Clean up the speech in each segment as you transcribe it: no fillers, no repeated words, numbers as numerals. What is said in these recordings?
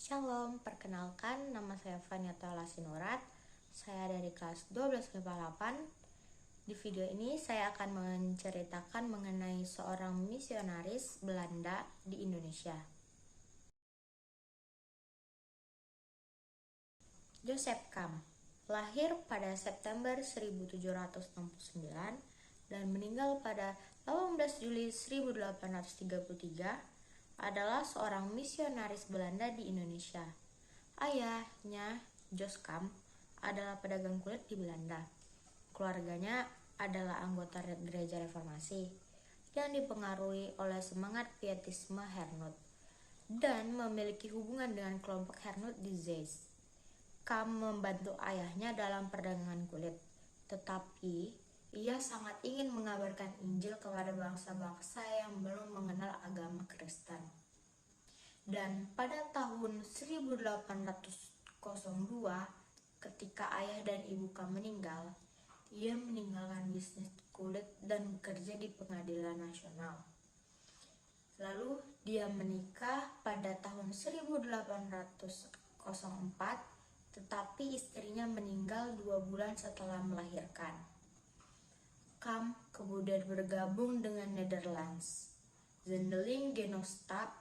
Shalom, perkenalkan nama saya Fania Tala Sinurat. Saya dari kelas 1258. Di video ini saya akan menceritakan mengenai seorang misionaris Belanda di Indonesia. Joseph Kam lahir pada September 1769 dan meninggal pada 18 Juli 1833 adalah seorang misionaris Belanda di Indonesia. Ayahnya, Jos Kam, adalah pedagang kulit di Belanda. Keluarganya adalah anggota gereja reformasi yang dipengaruhi oleh semangat pietisme Hernud dan memiliki hubungan dengan kelompok Hernud di Zeist. Kam membantu ayahnya dalam perdagangan kulit, tetapi ia sangat ingin mengabarkan Injil kepada bangsa-bangsa yang belum mengenal agama Kristen. Dan pada tahun 1802, ketika ayah dan ibu Kam meninggal, ia meninggalkan bisnis kulit dan bekerja di pengadilan nasional. Lalu dia menikah pada tahun 1804, tetapi istrinya meninggal 2 bulan setelah melahirkan. Kam kemudian bergabung dengan Netherlands, Zendeling Genootschap,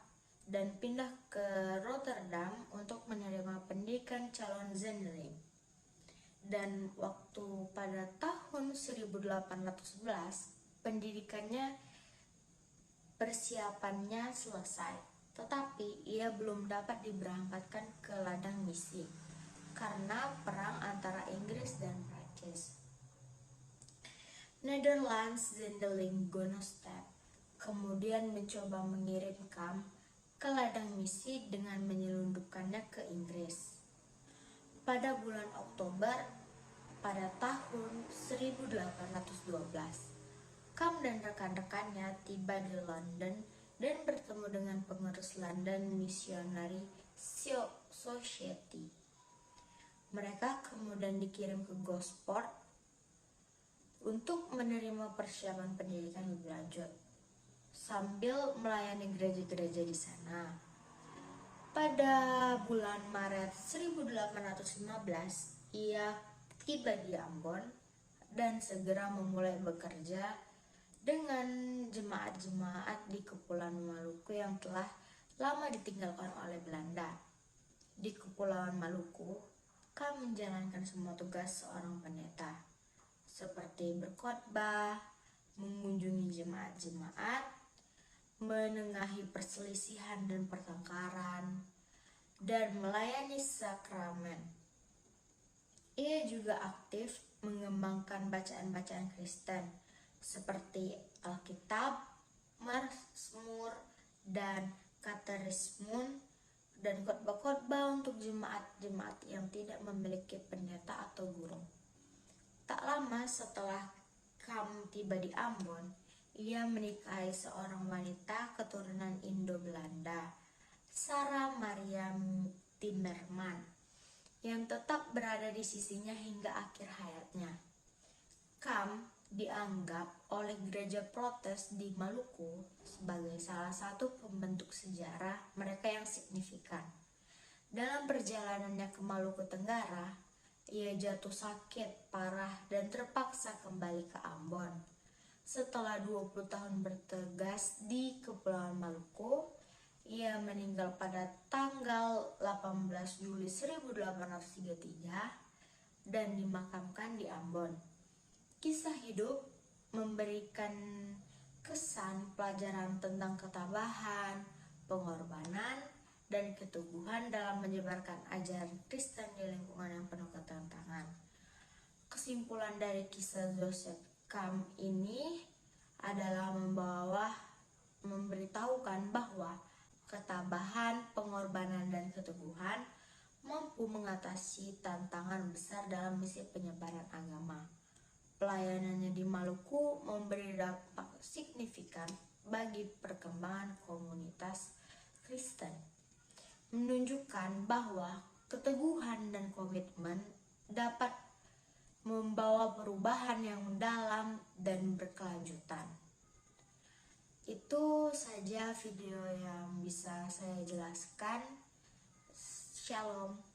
dan pindah ke Rotterdam untuk menerima pendidikan calon Zendeling. Dan waktu pada tahun 1811, pendidikannya persiapannya selesai, tetapi ia belum dapat diberangkatkan ke ladang misi karena perang antara Inggris dan Prancis. Netherlands Zendeling Genootschap kemudian mencoba mengirim Kam ke ladang misi dengan menyelundupkannya ke Inggris. Pada bulan Oktober pada tahun 1812, Kam dan rekan-rekannya tiba di London dan bertemu dengan pengurus London Missionary Society. Mereka kemudian dikirim ke Gosport untuk menerima persiapan pendidikan lebih lanjut, sambil melayani gereja-gereja di sana. Pada bulan Maret 1815, ia tiba di Ambon dan segera memulai bekerja dengan jemaat-jemaat di Kepulauan Maluku yang telah lama ditinggalkan oleh Belanda. Di Kepulauan Maluku, Kam menjalankan semua tugas seorang pendeta, seperti berkhotbah, mengunjungi jemaat-jemaat, menengahi perselisihan dan pertengkaran, dan melayani sakramen. Ia juga aktif mengembangkan bacaan-bacaan Kristen seperti Alkitab, Mazmur, dan Katekismus, dan khotbah-khotbah untuk jemaat-jemaat yang tidak memiliki pendeta atau guru. Tak lama setelah Kam tiba di Ambon, ia menikahi seorang wanita keturunan Indo-Belanda, Sarah Maria Timmerman, yang tetap berada di sisinya hingga akhir hayatnya. Kam dianggap oleh gereja Protes di Maluku sebagai salah satu pembentuk sejarah mereka yang signifikan. Dalam perjalanannya ke Maluku Tenggara, ia jatuh sakit parah dan terpaksa kembali ke Ambon. Setelah 20 tahun bertugas di Kepulauan Maluku, ia meninggal pada tanggal 18 Juli 1833 dan dimakamkan di Ambon. Kisah hidup memberikan kesan pelajaran tentang ketabahan, pengorbanan, dan keteguhan dalam menyebarkan ajaran Kristen di lingkungan yang penuh ketentangan. Kesimpulan dari kisah Joseph Kam ini adalah memberitahukan bahwa ketabahan, pengorbanan, dan keteguhan mampu mengatasi tantangan besar dalam misi penyebaran agama. Pelayanannya di Maluku memberi dampak signifikan bagi perkembangan komunitas Kristen, menunjukkan bahwa keteguhan dan komitmen dapat membawa perubahan yang mendalam dan berkelanjutan. Itu saja video yang bisa saya jelaskan. Shalom.